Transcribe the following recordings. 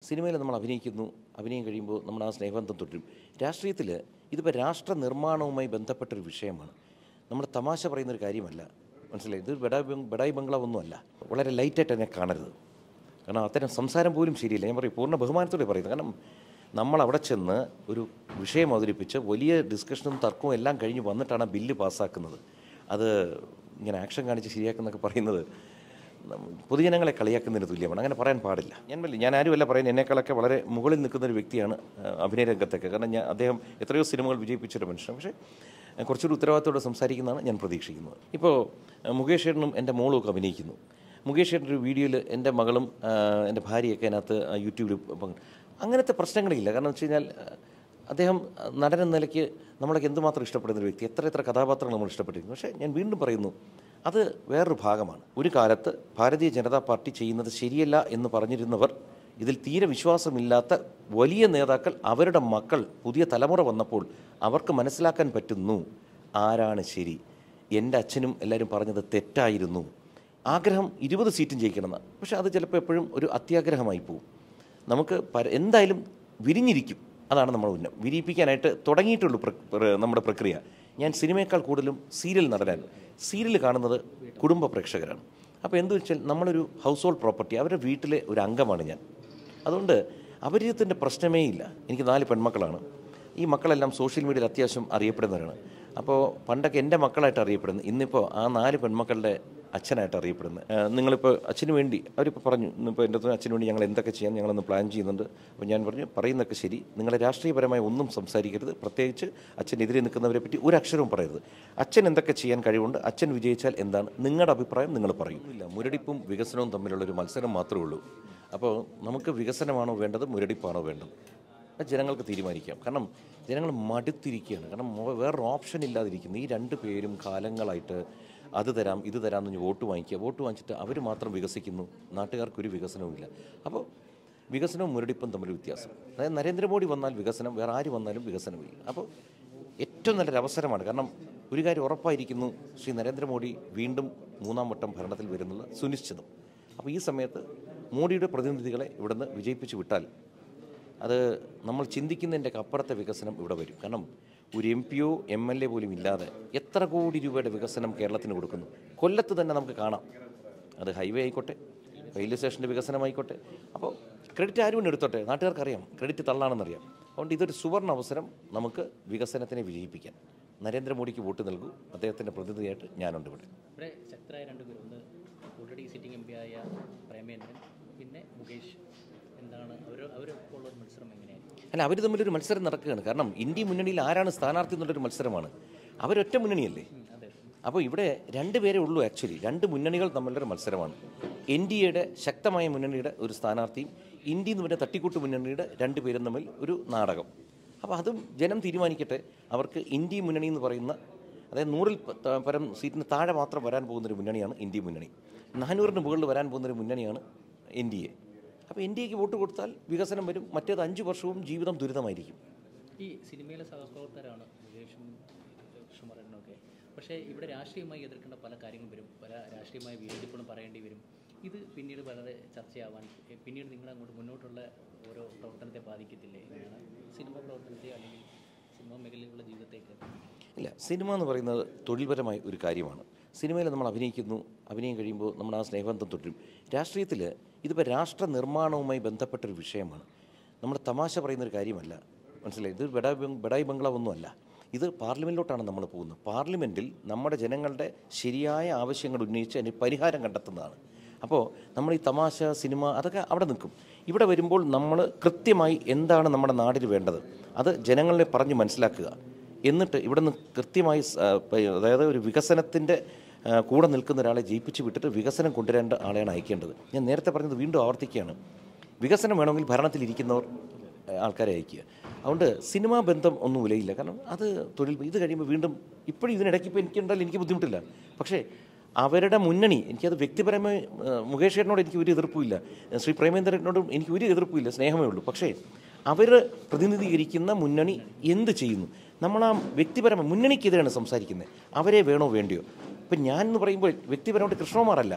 സിനിമയിൽ നമ്മൾ അഭിനയിക്കുന്നു, അഭിനയം കഴിയുമ്പോൾ നമ്മൾ ആ സ്നേഹബന്ധം തുടരും. രാഷ്ട്രീയത്തിൽ ഇതിപ്പോൾ രാഷ്ട്ര നിർമ്മാണവുമായി ബന്ധപ്പെട്ടൊരു വിഷയമാണ്. നമ്മൾ തമാശ പറയുന്നൊരു കാര്യമല്ല, മനസ്സിലായി? ഇത് ബഡായി ബംഗ്ലാവൊന്നുമല്ല. വളരെ ലൈറ്റായിട്ട് എന്നെ കാണരുത്, കാരണം അത്തരം സംസാരം പോലും ശരിയില്ല. ഞാൻ പറയും, പൂർണ്ണ ബഹുമാനത്തോടെ പറയുന്നത്. കാരണം നമ്മൾ അവിടെ ചെന്ന് ഒരു വിഷയം അവതരിപ്പിച്ച് വലിയ ഡിസ്കഷനും തർക്കവും എല്ലാം കഴിഞ്ഞ് വന്നിട്ടാണ് ആ ബില്ല് പാസ്സാക്കുന്നത്. അത് ഇങ്ങനെ ആക്ഷൻ കാണിച്ച് ശരിയാക്കുന്നൊക്കെ പറയുന്നത് പൊതുജനങ്ങളെ കളിയാക്കുന്നതിന് തുല്യമാണ്. അങ്ങനെ പറയാൻ പാടില്ല. ഞാൻ ആരുമല്ല പറയുന്നത്, എന്നെക്കാളൊക്കെ വളരെ മുകളിൽ നിൽക്കുന്നൊരു വ്യക്തിയാണ് അഭിനയ രംഗത്തൊക്കെ. കാരണം അദ്ദേഹം എത്രയോ സിനിമകൾ വിജയിപ്പിച്ചൊരു മനുഷ്യൻ. പക്ഷേ കുറച്ചൊരു ഉത്തരവാദിത്തോടെ സംസാരിക്കുന്നതാണ് ഞാൻ പ്രതീക്ഷിക്കുന്നത്. ഇപ്പോൾ മുകേഷ് ചേട്ടനും എൻ്റെ മോളും ഒക്കെ അഭിനയിക്കുന്നു. മുകേഷ് ചേട്ടൻ്റെ ഒരു വീഡിയോയിൽ എൻ്റെ മകളും എൻ്റെ ഭാര്യയൊക്കെ അതിനകത്ത് യൂട്യൂബിൽ അങ്ങനത്തെ പ്രശ്നങ്ങളില്ല. കാരണം വെച്ച് കഴിഞ്ഞാൽ അദ്ദേഹം നടൻ എന്ന നിലയ്ക്ക് നമ്മളൊക്കെ എന്തുമാത്രം ഇഷ്ടപ്പെടുന്നൊരു വ്യക്തി, എത്ര കഥാപാത്രങ്ങൾ നമ്മൾ ഇഷ്ടപ്പെട്ടിരിക്കുന്നു. പക്ഷേ ഞാൻ വീണ്ടും പറയുന്നു, അത് വേറൊരു ഭാഗമാണ്. ഒരു കാലത്ത് ഭാരതീയ ജനതാ പാർട്ടി ചെയ്യുന്നത് ശരിയല്ല എന്ന് പറഞ്ഞിരുന്നവർ, ഇതിൽ തീരെ വിശ്വാസമില്ലാത്ത വലിയ നേതാക്കൾ, അവരുടെ മക്കൾ, പുതിയ തലമുറ വന്നപ്പോൾ അവർക്ക് മനസ്സിലാക്കാൻ പറ്റുന്നു ആരാണ് ശരി. എൻ്റെ അച്ഛനും എല്ലാവരും പറഞ്ഞത് തെറ്റായിരുന്നു. ആഗ്രഹം 20 സീറ്റും ജയിക്കണമെന്നാണ്. പക്ഷേ അത് ചിലപ്പോൾ എപ്പോഴും ഒരു അത്യാഗ്രഹമായി പോകും. നമുക്ക് എന്തായാലും വിരിഞ്ഞിരിക്കും. അതാണ് നമ്മുടെ ഉന്നം. വിരിയിപ്പിക്കാനായിട്ട് തുടങ്ങിയിട്ടുള്ളൂ നമ്മുടെ പ്രക്രിയ. ഞാൻ സിനിമയേക്കാൾ കൂടുതലും സീരിയൽ നടനാണ്. സീരിയൽ കാണുന്നത് കുടുംബ പ്രേക്ഷകരാണ്. അപ്പോൾ എന്തു വെച്ചാൽ നമ്മളൊരു ഹൗസ് ഹോൾഡ് പ്രോപ്പർട്ടി, അവരുടെ വീട്ടിലെ ഒരു അംഗമാണ് ഞാൻ. അതുകൊണ്ട് അപരിചയത്തിൻ്റെ പ്രശ്നമേ ഇല്ല. എനിക്ക് 4 പെൺമക്കളാണ്. ഈ മക്കളെല്ലാം സോഷ്യൽ മീഡിയയിൽ അത്യാവശ്യം അറിയപ്പെടുന്നവരാണ്. അപ്പോൾ പണ്ടൊക്കെ എൻ്റെ മക്കളായിട്ട് അറിയപ്പെടുന്നത്, ഇന്നിപ്പോൾ ആ 4 പെൺമക്കളുടെ അച്ഛനായിട്ട് അറിയപ്പെടുന്നത്. നിങ്ങളിപ്പോൾ അച്ഛന് വേണ്ടി അവരിപ്പോൾ പറഞ്ഞു, ഇന്നിപ്പോൾ എൻ്റെ അച്ഛന് വേണ്ടി ഞങ്ങൾ എന്തൊക്കെ ചെയ്യാൻ ഞങ്ങളൊന്ന് പ്ലാൻ ചെയ്യുന്നുണ്ട്. അപ്പോൾ ഞാൻ പറഞ്ഞു, പറയുന്നതൊക്കെ ശരി, നിങ്ങളെ രാഷ്ട്രീയപരമായി ഒന്നും സംസാരിക്കരുത്, പ്രത്യേകിച്ച് അച്ഛനെതിരെ നിൽക്കുന്നവരെ പറ്റി ഒരു അക്ഷരവും പറയരുത്. അച്ഛൻ എന്തൊക്കെ ചെയ്യാൻ കഴിവുണ്ട്, അച്ഛൻ വിജയിച്ചാൽ എന്താണ് നിങ്ങളുടെ അഭിപ്രായം, നിങ്ങൾ പറയും. ഇല്ല, മുരടിപ്പും വികസനവും തമ്മിലുള്ളൊരു മത്സരം മാത്രമേ ഉള്ളൂ. അപ്പോൾ നമുക്ക് വികസനമാണോ വേണ്ടത്, മുരടിപ്പാണോ വേണ്ടത്, ജനങ്ങൾക്ക് തീരുമാനിക്കാം. കാരണം ജനങ്ങൾ മടുത്തിരിക്കുകയാണ്. കാരണം വേറൊരു ഓപ്ഷൻ ഇല്ലാതിരിക്കുന്നു. ഈ 2 പേരും കാലങ്ങളായിട്ട് അത് തരാം ഇത് തരാം എന്ന് വോട്ട് വാങ്ങിക്കുക. വോട്ട് വാങ്ങിച്ചിട്ട് അവർ മാത്രം വികസിക്കുന്നു, നാട്ടുകാർക്കൊരു വികസനവുമില്ല. അപ്പോൾ വികസനവും മുരടിപ്പും തമ്മിൽ വ്യത്യാസം. അതായത് നരേന്ദ്രമോദി വന്നാൽ വികസനം, വേറെ ആര് വന്നാലും വികസനമില്ല. അപ്പോൾ ഏറ്റവും നല്ലൊരു അവസരമാണ്. കാരണം ഒരു കാര്യം ഉറപ്പായിരിക്കുന്നു, ശ്രീ നരേന്ദ്രമോദി വീണ്ടും 3ാം വട്ടം ഭരണത്തിൽ വരുന്നത് സുനിശ്ചിതം. അപ്പോൾ ഈ സമയത്ത് മോഡിയുടെ പ്രതിനിധികളെ ഇവിടുന്ന് വിജയിപ്പിച്ച് വിട്ടാൽ അത് നമ്മൾ ചിന്തിക്കുന്നതിൻ്റെയൊക്കെ അപ്പുറത്തെ വികസനം ഇവിടെ വരും. കാരണം ഒരു MP-യോ MLA പോലും ഇല്ലാതെ എത്ര കോടി രൂപയുടെ വികസനം കേരളത്തിന് കൊടുക്കുന്നു. കൊല്ലത്ത് തന്നെ നമുക്ക് കാണാം. അത് ഹൈവേ ആയിക്കോട്ടെ, റെയിൽവേ സ്റ്റേഷൻ്റെ വികസനമായിക്കോട്ടെ. അപ്പോൾ ക്രെഡിറ്റ് ആരും എടുത്തോട്ടെ, നാട്ടുകാർക്കറിയാം ക്രെഡിറ്റ് തള്ളാണെന്നറിയാം. അതുകൊണ്ട് ഇതൊരു സുവർണ്ണ അവസരം നമുക്ക് വികസനത്തിനെ വിജയിപ്പിക്കാൻ. നരേന്ദ്രമോദിക്ക് വോട്ട് നൽകൂ, അദ്ദേഹത്തിൻ്റെ പ്രതിനിധിയായിട്ട് ഞാനുണ്ട് ഇവിടെ. ഇവിടെ ശക്തരായ 2 പേര്, ഒന്ന് ഓൾറെഡി സിറ്റിംഗ് MP ആയ പ്രേമേന്ദ്രൻ, പിന്നെ മുകേഷ്. എന്താണ് അവരൊക്കെയുള്ള ഒരു മത്സരം എങ്ങനെയാണ്? അല്ല, അവർ തമ്മിലൊരു മത്സരം നടക്കുകയാണ്. കാരണം ഇന്ത്യ മുന്നണിയിൽ ആരാണ് സ്ഥാനാർത്ഥി എന്നുള്ളൊരു മത്സരമാണ്. അവരൊറ്റ മുന്നണിയല്ലേ. അപ്പോൾ ഇവിടെ 2 പേരേ ഉള്ളൂ. ആക്ച്വലി 2 മുന്നണികൾ തമ്മിലൊരു മത്സരമാണ്. NDAയുടെ ശക്തമായ മുന്നണിയുടെ ഒരു സ്ഥാനാർത്ഥിയും ഇന്ത്യ എന്ന് പറഞ്ഞ തട്ടിക്കൂട്ട് മുന്നണിയുടെ 2 പേരും തമ്മിൽ ഒരു നാടകം. അപ്പോൾ അതും ജനം തീരുമാനിക്കട്ടെ. അവർക്ക് ഇന്ത്യ മുന്നണി എന്ന് പറയുന്ന, അതായത് 100-ൽ പരം സീറ്റിന് താഴെ മാത്രം വരാൻ പോകുന്നൊരു മുന്നണിയാണ് ഇന്ത്യ മുന്നണി. 400-ന് മുകളിൽ വരാൻ പോകുന്നൊരു മുന്നണിയാണ് NDA. അപ്പോൾ NDAക്ക് വോട്ട് കൊടുത്താൽ വികസനം വരും. മറ്റേത് 5 വർഷവും ജീവിതം ദുരിതമായിരിക്കും. ഈ സിനിമയിലെ സഹപ്രവർത്തകരാണ് മുകേഷും കൃഷ്ണമരനൊക്കെ. പക്ഷേ ഇവിടെ രാഷ്ട്രീയമായി എതിർക്കേണ്ട പല കാര്യങ്ങളും വരും, പല രാഷ്ട്രീയമായ വിയോജിപ്പുകളും പറയേണ്ടി വരും. ഇത് പിന്നീട് വളരെ ചർച്ചയാവാൻ, പിന്നീട് നിങ്ങളങ്ങോട്ട് മുന്നോട്ടുള്ള ഓരോ പ്രവർത്തനത്തെ ബാധിക്കത്തില്ലേ? എങ്ങനെയാണ് സിനിമ പ്രവർത്തനത്തെ അല്ലെങ്കിൽ സിനിമാ മേഖലയിലുള്ള ജീവിതത്തേക്ക്? ഇല്ല, സിനിമ എന്ന് പറയുന്നത് തൊഴിൽപരമായ ഒരു കാര്യമാണ്. സിനിമയിൽ നമ്മൾ അഭിനയിക്കുന്നു, അഭിനയം കഴിയുമ്പോൾ നമ്മൾ ആ സ്നേഹബന്ധം തുടരും. രാഷ്ട്രീയത്തിൽ ഇതിപ്പോൾ രാഷ്ട്ര നിർമ്മാണവുമായി ബന്ധപ്പെട്ടൊരു വിഷയമാണ്. നമ്മൾ തമാശ പറയുന്നൊരു കാര്യമല്ല, മനസ്സിലായി? ഇത് ബഡായി ബംഗ്ലാവൊന്നുമല്ല. ഇത് പാർലമെൻറ്റിലോട്ടാണ് നമ്മൾ പോകുന്നത്. പാർലമെൻറ്റിൽ നമ്മുടെ ജനങ്ങളുടെ ശരിയായ ആവശ്യങ്ങൾ ഉന്നയിച്ച് അതിന് പരിഹാരം കണ്ടെത്തുന്നതാണ്. അപ്പോൾ നമ്മൾ ഈ തമാശ, സിനിമ അതൊക്കെ അവിടെ നിൽക്കും. ഇവിടെ വരുമ്പോൾ നമ്മൾ കൃത്യമായി എന്താണ് നമ്മുടെ നാടിന് വേണ്ടത്, അത് ജനങ്ങളെ പറഞ്ഞ് മനസ്സിലാക്കുക. എന്നിട്ട് ഇവിടെ നിന്ന് കൃത്യമായി, അതായത് ഒരു വികസനത്തിൻ്റെ കൂടെ നിൽക്കുന്ന ഒരാളെ ജയിപ്പിച്ച് വിട്ടിട്ട് വികസനം കൊണ്ടുവരേണ്ട ആളെയാണ് അയക്കേണ്ടത്. ഞാൻ നേരത്തെ പറഞ്ഞത് വീണ്ടും ആവർത്തിക്കുകയാണ്, വികസനം വേണമെങ്കിൽ ഭരണത്തിലിരിക്കുന്നവർ ആൾക്കാരെ അയക്കുക. അതുകൊണ്ട് സിനിമാ ബന്ധം ഒന്നും വിലയില്ല. കാരണം അത് തൊഴിൽ. ഇത് കഴിയുമ്പോൾ വീണ്ടും ഇപ്പോഴും ഇതിനിടയ്ക്ക് ഇപ്പോൾ എനിക്കുണ്ടായാലും എനിക്ക് ബുദ്ധിമുട്ടില്ല. പക്ഷേ അവരുടെ മുന്നണി, എനിക്കത് വ്യക്തിപരമായി മുകേഷ് ചേട്ടനോട് എനിക്ക് ഒരു എതിർപ്പുമില്ല, ശ്രീ പ്രേമേന്ദ്രനോടും എനിക്ക് ഒരു എതിർപ്പുമില്ല, സ്നേഹമേ ഉള്ളൂ. പക്ഷേ അവർ പ്രതിനിധീകരിക്കുന്ന മുന്നണി എന്ത് ചെയ്യുന്നു, നമ്മൾ ആ വ്യക്തിപരമായ മുന്നണിക്കെതിരെയാണ് സംസാരിക്കുന്നത്. അവരെ വേണോ വേണ്ടിയോ? ഇപ്പം ഞാൻ എന്ന് പറയുമ്പോൾ വ്യക്തിപരമായിട്ട് കൃഷ്ണകുമാറല്ല,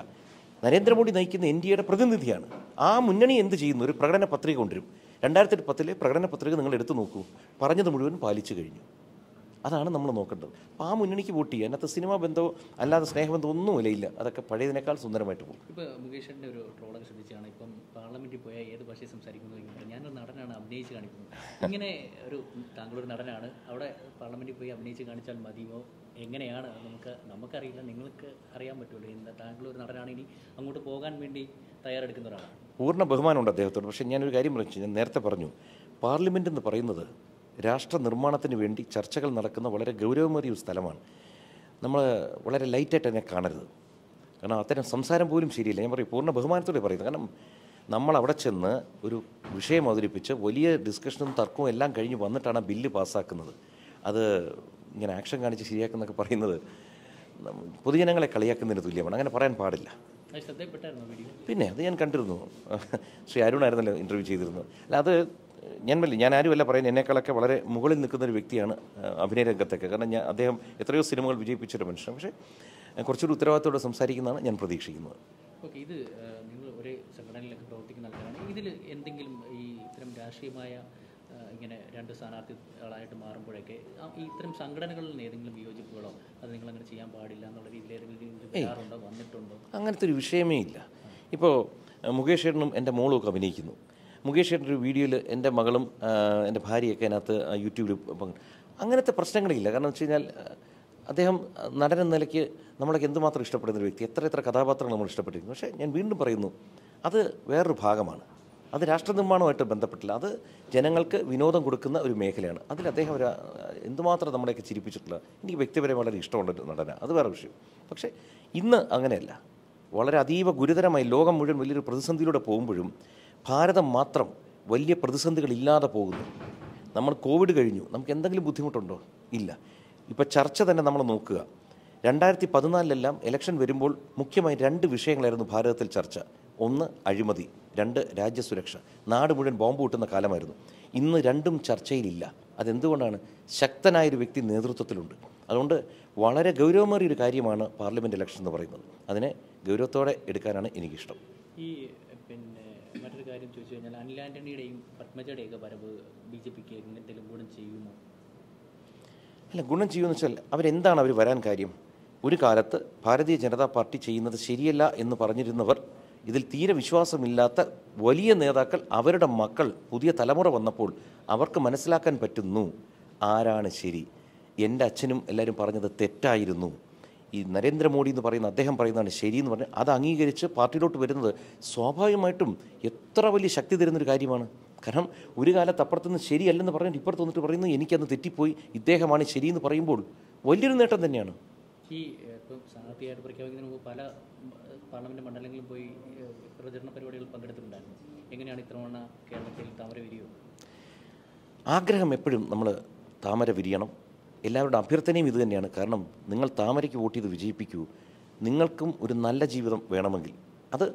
നരേന്ദ്രമോദി നയിക്കുന്ന NDAയുടെ പ്രതിനിധിയാണ്. ആ മുന്നണി എന്ത് ചെയ്യുന്നു? ഒരു പ്രകടന പത്രിക കൊണ്ടുവരും. 2010 പ്രകടന പത്രിക നിങ്ങൾ എടുത്തു നോക്കൂ, പറഞ്ഞത് മുഴുവൻ പാലിച്ചു കഴിഞ്ഞു. അതാണ് നമ്മൾ നോക്കേണ്ടത്. അപ്പോൾ ആ മുന്നണിക്ക് വോട്ട് ചെയ്യുക. അതിനകത്ത് സിനിമാ ബന്ധമോ അല്ലാതെ സ്നേഹബന്ധമോ ഒന്നും വിലയില്ല. അതൊക്കെ പഴയതിനേക്കാൾ സുന്ദരമായിട്ട് പോകും. ഇപ്പോൾ മുകേഷിൻ്റെ ഒരു ട്രോളൊക്കെ ശ്രദ്ധിച്ചാണ്, ഇപ്പം പാർലമെൻറ്റിൽ പോയാൽ ഏത് ഭാഷയിൽ സംസാരിക്കുന്നു എന്ന് ഞാനൊരു നടനാണ് അഭിനയിച്ച് കാണിക്കുന്നത്. ഇങ്ങനെ താങ്കളൊരു നടനാണ്, അവിടെ പാർലമെൻറ്റിൽ പോയി അഭിനയിച്ച് കാണിച്ചാൽ മതിയോ? എങ്ങനെയാണ് നമുക്കറിയില്ല, നിങ്ങൾക്ക് അറിയാൻ പറ്റുമല്ലോ. എന്താ താങ്കളൊരു നടനാണ്, ഇനി അങ്ങോട്ട് പോകാൻ വേണ്ടി തയ്യാറെടുക്കുന്ന ഒരാളാണ്. പൂർണ്ണ ബഹുമാനമുണ്ട് അദ്ദേഹത്തോട്. പക്ഷേ ഞാനൊരു കാര്യം പറഞ്ഞു, ഞാൻ നേരത്തെ പറഞ്ഞു, പാർലമെൻ്റ് എന്ന് പറയുന്നത് രാഷ്ട്ര നിർമ്മാണത്തിന് വേണ്ടി ചർച്ചകൾ നടക്കുന്ന വളരെ ഗൗരവമേറിയ ഒരു സ്ഥലമാണ്. നമ്മൾ വളരെ ലൈറ്റായിട്ട് അതിനെ കാണരുത്. കാരണം അത്തരം സംസാരം പോലും ശരിയില്ല. ഞാൻ പറയും, പൂർണ്ണ ബഹുമാനത്തോടെ പറയുന്നത്. കാരണം നമ്മൾ അവിടെ ചെന്ന് ഒരു വിഷയം അവതരിപ്പിച്ച് വലിയ ഡിസ്കഷനും തർക്കവും എല്ലാം കഴിഞ്ഞ് വന്നിട്ടാണ് ആ ബില്ല് പാസ്സാക്കുന്നത്. അത് ഇങ്ങനെ ആക്ഷൻ കാണിച്ച് ശരിയാക്കുന്നൊക്കെ പറയുന്നത് പൊതുജനങ്ങളെ കളിയാക്കുന്നതിന് തുല്യമാണ്. അങ്ങനെ പറയാൻ പാടില്ല. പിന്നെ അത് ഞാൻ കണ്ടിരുന്നു. ശ്രീ അരുണായിരുന്നല്ലോ ഇൻ്റർവ്യൂ ചെയ്തിരുന്നത്. അല്ല, അത് ഞാൻ ആരുമല്ല പറയുന്നത്, എന്നെക്കാളൊക്കെ വളരെ മുകളിൽ നിൽക്കുന്ന ഒരു വ്യക്തിയാണ് അഭിനയ രംഗത്തൊക്കെ. കാരണം അദ്ദേഹം എത്രയോ സിനിമകൾ വിജയിപ്പിച്ചൊരു മനുഷ്യൻ. പക്ഷേ കുറച്ചൊരു ഉത്തരവാദിത്തോടെ സംസാരിക്കുന്നതാണ് ഞാൻ പ്രതീക്ഷിക്കുന്നത്. ഓക്കെ, ഇത് നിങ്ങൾ ഒരേ സംഘടനയിലൊക്കെ പ്രവർത്തിക്കുന്ന ആൾക്കാരാണ്. ഇതിൽ എന്തെങ്കിലും ഈ ഇത്തരം രാഷ്ട്രീയമായ ഇങ്ങനെ രണ്ട് സ്ഥാനാർത്ഥികളായിട്ട് മാറുമ്പോഴൊക്കെ ഇത്തരം സംഘടനകളിൽ നിന്ന് ഏതെങ്കിലും വിയോജിപ്പുകളോ അത് നിങ്ങളങ്ങനെ ചെയ്യാൻ പാടില്ല എന്നുള്ള രീതിയിൽ ഏതെങ്കിലും വന്നിട്ടുണ്ടോ? അങ്ങനത്തെ ഒരു വിഷയമേ ഇല്ല. ഇപ്പോൾ മുകേഷ് ഏട്ടനും എൻ്റെ മോളും ഒക്കെ അഭിനയിക്കുന്നു. മുകേഷ് ഏട്ടൻ്റെ ഒരു വീഡിയോയിൽ എൻ്റെ മകളും എൻ്റെ ഭാര്യയൊക്കെ അതിനകത്ത് യൂട്യൂബിൽ അങ്ങനത്തെ പ്രശ്നങ്ങളില്ല. കാരണം വെച്ച് കഴിഞ്ഞാൽ അദ്ദേഹം നടനെന്ന നിലയ്ക്ക് നമ്മളൊക്കെ എന്തുമാത്രം ഇഷ്ടപ്പെടുന്നൊരു വ്യക്തി, എത്ര കഥാപാത്രങ്ങൾ നമ്മൾ ഇഷ്ടപ്പെട്ടിരിക്കുന്നു. പക്ഷേ ഞാൻ വീണ്ടും പറയുന്നു, അത് വേറൊരു ഭാഗമാണ്. അത് രാഷ്ട്ര നിർമ്മാണവുമായിട്ട് ബന്ധപ്പെട്ടില്ല. അത് ജനങ്ങൾക്ക് വിനോദം കൊടുക്കുന്ന ഒരു മേഖലയാണ്. അതിൽ അദ്ദേഹം എന്തുമാത്രം നമ്മളെയൊക്കെ ചിരിപ്പിച്ചിട്ടില്ല. എനിക്ക് വ്യക്തിപരമായി വളരെ ഇഷ്ടമുള്ള നടനാണ്, അത് വേറെ വിഷയം. പക്ഷേ ഇന്ന് അങ്ങനെയല്ല. വളരെ അതീവ ഗുരുതരമായി ലോകം മുഴുവൻ വലിയൊരു പ്രതിസന്ധിയിലൂടെ പോകുമ്പോഴും ഭാരതം മാത്രം വലിയ പ്രതിസന്ധികളില്ലാതെ പോകുന്നു. നമ്മൾ കോവിഡ് കഴിഞ്ഞു, നമുക്ക് എന്തെങ്കിലും ബുദ്ധിമുട്ടുണ്ടോ? ഇല്ല. ഇപ്പോൾ ചർച്ച തന്നെ നമ്മൾ നോക്കുക. 2014 ഇലക്ഷൻ വരുമ്പോൾ മുഖ്യമായി 2 വിഷയങ്ങളായിരുന്നു ഭാരതത്തിൽ ചർച്ച. 1 അഴിമതി, 2 രാജ്യസുരക്ഷ. നാട് മുഴുവൻ ബോംബ് പൊട്ടുന്ന കാലമായിരുന്നു. ഇന്ന് രണ്ടും ചർച്ചയിലില്ല. അതെന്തുകൊണ്ടാണ്? ശക്തനായൊരു വ്യക്തി നേതൃത്വത്തിലുണ്ട്. അതുകൊണ്ട് വളരെ ഗൗരവമേറിയൊരു കാര്യമാണ് പാർലമെൻറ്റ് ഇലക്ഷൻ എന്ന് പറയുന്നത്. അതിനെ ഗൗരവത്തോടെ എടുക്കാനാണ് എനിക്കിഷ്ടം. ഈ മറ്റൊരു കാര്യം ചോദിച്ചു കഴിഞ്ഞാൽ, അനിൽ ആൻ്റണിയുടെയും പത്മജയുടെയൊക്കെ വരവ് BJPക്ക് എന്തെങ്കിലും ഗുണം ചെയ്യുമോ? അല്ല, ഗുണം ചെയ്യുമെന്ന് വെച്ചാൽ അവരെന്താണ് അവർ വരാൻ കാര്യം? ഒരു കാലത്ത് ഭാരതീയ ജനതാ പാർട്ടി ചെയ്യുന്നത് ശരിയല്ല എന്ന് പറഞ്ഞിരുന്നവർ, ഇതിൽ തീരെ വിശ്വാസമില്ലാത്ത വലിയ നേതാക്കൾ, അവരുടെ മക്കൾ, പുതിയ തലമുറ വന്നപ്പോൾ അവർക്ക് മനസ്സിലാക്കാൻ പറ്റുന്നു ആരാണ് ശരി. എൻ്റെ അച്ഛനും എല്ലാവരും പറഞ്ഞത് തെറ്റായിരുന്നു, ഈ നരേന്ദ്രമോദി എന്ന് പറയുന്ന അദ്ദേഹം പറയുന്നതാണ് ശരി എന്ന് പറഞ്ഞ് അത് അംഗീകരിച്ച് പാർട്ടിയിലോട്ട് വരുന്നത് സ്വാഭാവികമായിട്ടും എത്ര വലിയ ശക്തി തരുന്നൊരു കാര്യമാണ്. കാരണം ഒരു കാലത്ത് അപ്പുറത്തുനിന്ന് ശരിയല്ലെന്ന് പറഞ്ഞിട്ട് ഇപ്പുറത്ത് വന്നിട്ട് പറയുന്നത് എനിക്കന്ന് തെറ്റിപ്പോയി, ഇദ്ദേഹമാണ് ശരിയെന്ന് പറയുമ്പോൾ വലിയൊരു നേട്ടം തന്നെയാണ്. ഈ ഇപ്പം സ്ഥാനാർത്ഥിയായിട്ട് പ്രഖ്യാപിക്കുന്നതിന് മുമ്പ് പല പാർലമെൻറ്റ് മണ്ഡലങ്ങളിലും പോയി പ്രചരണ പരിപാടികളിൽ പങ്കെടുത്തിട്ടുണ്ടായിരുന്നു. എങ്ങനെയാണ് ഇത്തവണ കേരളത്തിൽ താമര വിരിയോ? ആഗ്രഹം എപ്പോഴും നമ്മൾ താമര വിരിയണം. എല്ലാവരുടെ അഭ്യർത്ഥനയും ഇത് തന്നെയാണ്. കാരണം നിങ്ങൾ താമരയ്ക്ക് വോട്ട് ചെയ്ത് വിജയിപ്പിക്കൂ. നിങ്ങൾക്കും ഒരു നല്ല ജീവിതം വേണമെങ്കിൽ അത്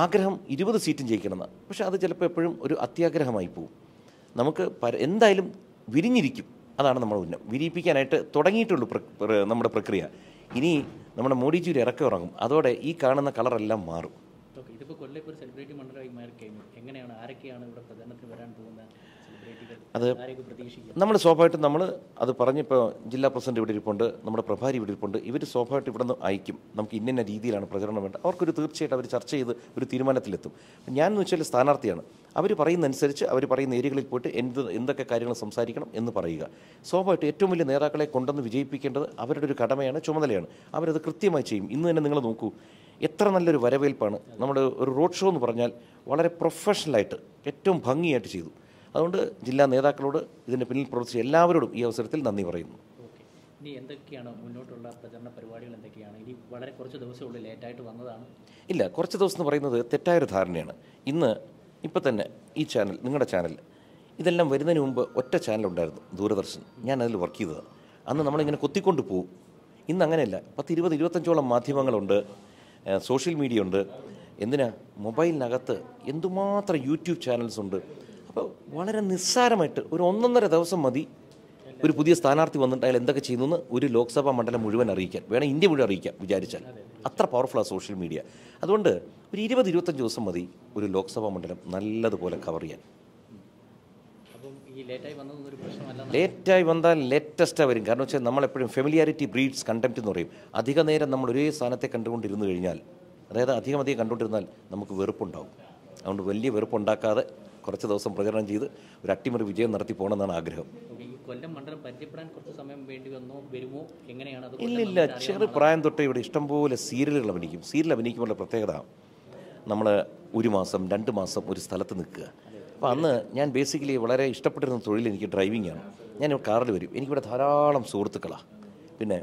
ആഗ്രഹം 20 സീറ്റും ജയിക്കണമെന്നാണ്. പക്ഷേ അത് ചിലപ്പോൾ എപ്പോഴും ഒരു അത്യാഗ്രഹമായി പോകും. നമുക്ക് എന്തായാലും വിരിഞ്ഞിരിക്കും. അതാണ് നമ്മുടെ ഉന്നം. വിരിയിപ്പിക്കാനായിട്ട് തുടങ്ങിയിട്ടുള്ളൂ നമ്മുടെ പ്രക്രിയ. ഇനി നമ്മുടെ മോഡിജി ഒരു ഇറക്കം ഇറങ്ങും. അതോടെ ഈ കാണുന്ന കളറെല്ലാം മാറും. ഇതിപ്പോൾ കൊല്ലം ഇപ്പോൾ സെലിബ്രിറ്റി മണ്ഡലമായി മാറി കഴിഞ്ഞു. എങ്ങനെയാണ്, ആരൊക്കെയാണ് ഇവിടെ പ്രചരണത്തിന് വരാൻ പോകുന്ന സെലിബ്രിറ്റികൾ? അത് നമ്മൾ സ്വാഭാവികമായിട്ടും നമ്മൾ അത് പറഞ്ഞിപ്പോൾ ജില്ലാ പ്രസിഡന്റ് ഇവിടെ ഇരിപ്പുണ്ട്, നമ്മുടെ പ്രഭാരി ഇവിടെ ഇരിപ്പുണ്ട്. ഇവർ സ്വാഭാവികമായിട്ട് ഇവിടെ നിന്ന് അയക്കും, നമുക്ക് ഇന്ന രീതിയിലാണ് പ്രചരണം വേണ്ടത്. അവർക്കൊരു തീർച്ചയായിട്ടും അവർ ചർച്ച ചെയ്ത് ഒരു തീരുമാനത്തിലെത്തും. ഞാനെന്ന് വെച്ചാൽ സ്ഥാനാർത്ഥിയാണ്. അവർ പറയുന്നതനുസരിച്ച് അവർ പറയുന്ന ഏരിയകളിൽ പോയിട്ട് എന്തൊക്കെ കാര്യങ്ങൾ സംസാരിക്കണം എന്ന് പറയുക. സ്വാഭാവികമായിട്ട് ഏറ്റവും വലിയ നേതാക്കളെ കൊണ്ടുവന്ന് വിജയിപ്പിക്കേണ്ടത് അവരുടെ ഒരു കടമയാണ്, ചുമതലയാണ്. അവരത് കൃത്യമായി ചെയ്യും. ഇന്ന് തന്നെ നിങ്ങൾ നോക്കൂ, എത്ര നല്ലൊരു വരവേൽപ്പാണ്. നമ്മുടെ ഒരു റോഡ് ഷോ എന്ന് പറഞ്ഞാൽ വളരെ പ്രൊഫഷണലായിട്ട് ഏറ്റവും ഭംഗിയായിട്ട് ചെയ്തു. അതുകൊണ്ട് ജില്ലാ നേതാക്കളോട് ഇതിൻ്റെ പിന്നിൽ പ്രവർത്തിച്ച എല്ലാവരോടും ഈ അവസരത്തിൽ നന്ദി പറയുന്നു. ഇനി എന്തൊക്കെയാണ് മുന്നോട്ടുള്ള പ്രചരണ പരിപാടികൾ? എന്തൊക്കെയാണ് ഇനി? വളരെ കുറച്ച് ദിവസമുള്ളൂ, ലേറ്റായിട്ട് വന്നതാണ്. ഇല്ല, കുറച്ച് ദിവസം എന്ന് പറയുന്നത് തെറ്റായൊരു ധാരണയാണ്. ഇപ്പോൾ തന്നെ ഈ ചാനൽ, നിങ്ങളുടെ ചാനൽ, ഇതെല്ലാം വരുന്നതിന് മുമ്പ് ഒറ്റ ചാനലുണ്ടായിരുന്നു, ദൂരദർശൻ. ഞാൻ അതിൽ വർക്ക് ചെയ്തതാണ്. അന്ന് നമ്മളിങ്ങനെ കൊത്തിക്കൊണ്ട് പോകും. ഇന്ന് അങ്ങനെയല്ല. 10, 20, 25ഓളം മാധ്യമങ്ങളുണ്ട്, സോഷ്യൽ മീഡിയ ഉണ്ട്. എന്തിനാ, മൊബൈലിനകത്ത് എന്തുമാത്രം യൂട്യൂബ് ചാനൽസ് ഉണ്ട്. അപ്പോൾ വളരെ നിസ്സാരമായിട്ട് ഒരു 1.5 ദിവസം മതി ഒരു പുതിയ സ്ഥാനാർത്ഥി വന്നിട്ട് അയാൾ എന്തൊക്കെ ചെയ്യുന്നു ഒരു ലോക്സഭാ മണ്ഡലം മുഴുവൻ അറിയിക്കാൻ വേണം, ഇന്ത്യ മുഴുവൻ അറിയിക്കാം വിചാരിച്ചാൽ. അത്ര പവർഫുള്ളാണ് സോഷ്യൽ മീഡിയ. അതുകൊണ്ട് ഒരു 20-25 ദിവസം മതി ഒരു ലോക്സഭാ മണ്ഡലം നല്ലതുപോലെ കവർ ചെയ്യാൻ. അപ്പം ഈ ലേറ്റായി വന്നതൊരു പ്രശ്നമല്ല. ലേറ്റായി വന്നാൽ ലേറ്റസ്റ്റാണ് വരും. കാരണം വെച്ചാൽ നമ്മളെപ്പോഴും ഫെമിലിയാരിറ്റി ബ്രീഡ്സ് കണ്ടംപ്റ്റ് എന്ന് പറയും. അധിക നേരം നമ്മൾ ഒരേ സ്ഥാനത്തെ കണ്ടുകൊണ്ടിരുന്നു കഴിഞ്ഞാൽ, അതായത് അധികം കണ്ടുകൊണ്ടിരുന്നാൽ നമുക്ക് വെറുപ്പുണ്ടാവും. അതുകൊണ്ട് വലിയ വെറുപ്പുണ്ടാക്കാതെ കുറച്ച് ദിവസം പ്രചരണം ചെയ്ത് ഒരു അട്ടിമറി വിജയം നടത്തി പോകണമെന്നാണ് ആഗ്രഹം. ഈ കൊല്ലം മണ്ഡലം പരിചയപ്പെടാൻ കുറച്ച് സമയം വേണ്ടി വന്നോ വരുമോ എങ്ങനെയാണ് അത്? ഇല്ലില്ല, ചെറു പ്രായം തൊട്ട് ഇവിടെ ഇഷ്ടംപോലെ സീരിയലുകൾ അഭിനയിക്കും. സീരിയൽ അഭിനയിക്കുമ്പോൾ പ്രത്യേകത നമ്മൾ 1 മാസം 2 മാസം ഒരു സ്ഥലത്ത് നിൽക്കുക. അപ്പോൾ അന്ന് ഞാൻ ബേസിക്കലി വളരെ ഇഷ്ടപ്പെട്ടിരുന്ന തൊഴിൽ എനിക്ക് ഡ്രൈവിംഗാണ്. ഞാൻ കാറിൽ വരും. എനിക്കിവിടെ ധാരാളം സുഹൃത്തുക്കളാണ്. പിന്നെ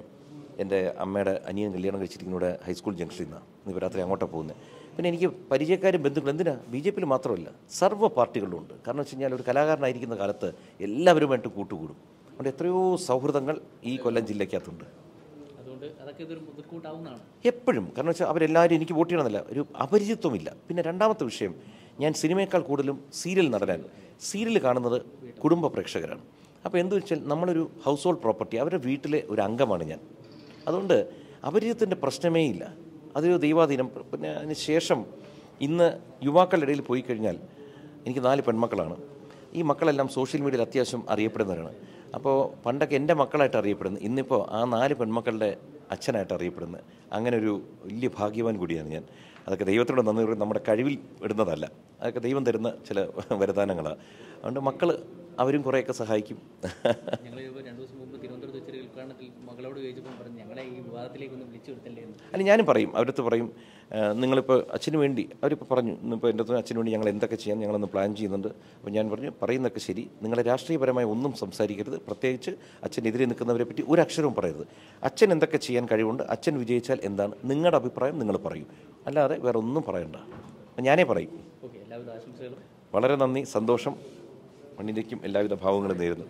എൻ്റെ അമ്മയുടെ അനിയൻ കല്യാണം കഴിച്ചിരിക്കുന്ന ഇവിടെ ഹൈസ്കൂൾ ജംഗ്ഷനിൽ നിന്നാണ്. ഇന്ന് രാത്രി അങ്ങോട്ടാണ് പോകുന്നത്. പിന്നെ എനിക്ക് പരിചയക്കാരും ബന്ധുക്കളും എന്തിനാണ് BJP മാത്രമല്ല സർവ്വ പാർട്ടികളിലും ഉണ്ട്. കാരണം വെച്ച് കഴിഞ്ഞാൽ ഒരു കലാകാരനായിരിക്കുന്ന കാലത്ത് എല്ലാവരുമായിട്ട് കൂട്ടുകൂടും. അതുകൊണ്ട് എത്രയോ സൗഹൃദങ്ങൾ ഈ കൊല്ലം ജില്ലയ്ക്കകത്തുണ്ട്. അതുകൊണ്ട് അതൊക്കെ ഇതൊരു മുതൽക്കൂട്ടാവുന്നതാണ് എപ്പോഴും. കാരണം വെച്ചാൽ അവരെല്ലാവരും എനിക്ക് വോട്ട് ചെയ്യണമെന്നില്ല, ഒരു അപരിചിത്വമില്ല. പിന്നെ രണ്ടാമത്തെ വിഷയം, ഞാൻ സിനിമയേക്കാൾ കൂടുതലും സീരിയൽ നടനാണ്. സീരിയൽ കാണുന്നത് കുടുംബ പ്രേക്ഷകരാണ്. അപ്പോൾ എന്ത് വെച്ചാൽ നമ്മളൊരു ഹൗസ് ഹോൾഡ് പ്രോപ്പർട്ടി, അവരുടെ വീട്ടിലെ ഒരു അംഗമാണ് ഞാൻ. അതുകൊണ്ട് അപരിചിതത്തിൻ്റെ പ്രശ്നമേ ഇല്ല. അതൊരു ദൈവാധീനം. പിന്നെ അതിന് ശേഷം ഇന്ന് യുവാക്കളുടെ ഇടയിൽ പോയി കഴിഞ്ഞാൽ, എനിക്ക് 4 പെൺമക്കളാണ്. ഈ മക്കളെല്ലാം സോഷ്യൽ മീഡിയയിൽ അത്യാവശ്യം അറിയപ്പെടുന്നവരാണ്. അപ്പോൾ പണ്ടൊക്കെ എൻ്റെ മക്കളായിട്ട് അറിയപ്പെടുന്നത്, ഇന്നിപ്പോൾ ആ 4 പെൺമക്കളുടെ അച്ഛനായിട്ട് അറിയപ്പെടുന്നത്. അങ്ങനെ ഒരു വലിയ ഭാഗ്യവാൻ കൂടിയാണ് ഞാൻ. അതൊക്കെ ദൈവത്തിനോട് നന്ദി പറയും. നമ്മുടെ കഴിവിൽ ഇടുന്നതല്ല, അതൊക്കെ ദൈവം തരുന്ന ചില വരദാനങ്ങളാണ്. അതുകൊണ്ട് മക്കൾ അവരും കുറേയൊക്കെ സഹായിക്കും. ഞങ്ങൾ 2 ദിവസം മുമ്പ് തിരുവനന്തപുരത്ത് വെച്ചൊരു ഉദ്ഘാടനത്തിൽ മകളോട് ചോദിച്ചപ്പോൾ പറഞ്ഞു ഞങ്ങളെ ഈ വിവാദത്തിലേക്കൊന്നും വിളിച്ചു കൊടുത്തല്ലേ എന്ന്. അല്ല, ഞാനും പറയും, അവരടുത്ത് പറയും, നിങ്ങളിപ്പോൾ അച്ഛന് വേണ്ടി അവരിപ്പോൾ പറഞ്ഞു, ഇന്നിപ്പോൾ എൻ്റെ അടുത്ത് അച്ഛന് വേണ്ടി ഞങ്ങൾ എന്തൊക്കെ ചെയ്യാൻ ഞങ്ങളൊന്ന് പ്ലാൻ ചെയ്യുന്നുണ്ട്. അപ്പോൾ ഞാൻ പറഞ്ഞു, പറയുന്നതൊക്കെ ശരി, നിങ്ങളെ രാഷ്ട്രീയപരമായി ഒന്നും സംസാരിക്കരുത്, പ്രത്യേകിച്ച് അച്ഛനെതിരെ നിൽക്കുന്നവരെ പറ്റി ഒരു അക്ഷരവും പറയരുത്. അച്ഛൻ എന്തൊക്കെ ചെയ്യാൻ കഴിവുണ്ട്, അച്ഛൻ വിജയിച്ചാൽ എന്താണ് നിങ്ങളുടെ അഭിപ്രായം നിങ്ങൾ പറയും, അല്ലാതെ വേറെ ഒന്നും പറയണ്ട. ഞാനേ പറയും. ഓക്കെ, എല്ലാവിധ ആശംസകളും. വളരെ നന്ദി, സന്തോഷം. മണ്ണിലേക്കും എല്ലാവിധ ഭാവങ്ങളും നേരുന്നു.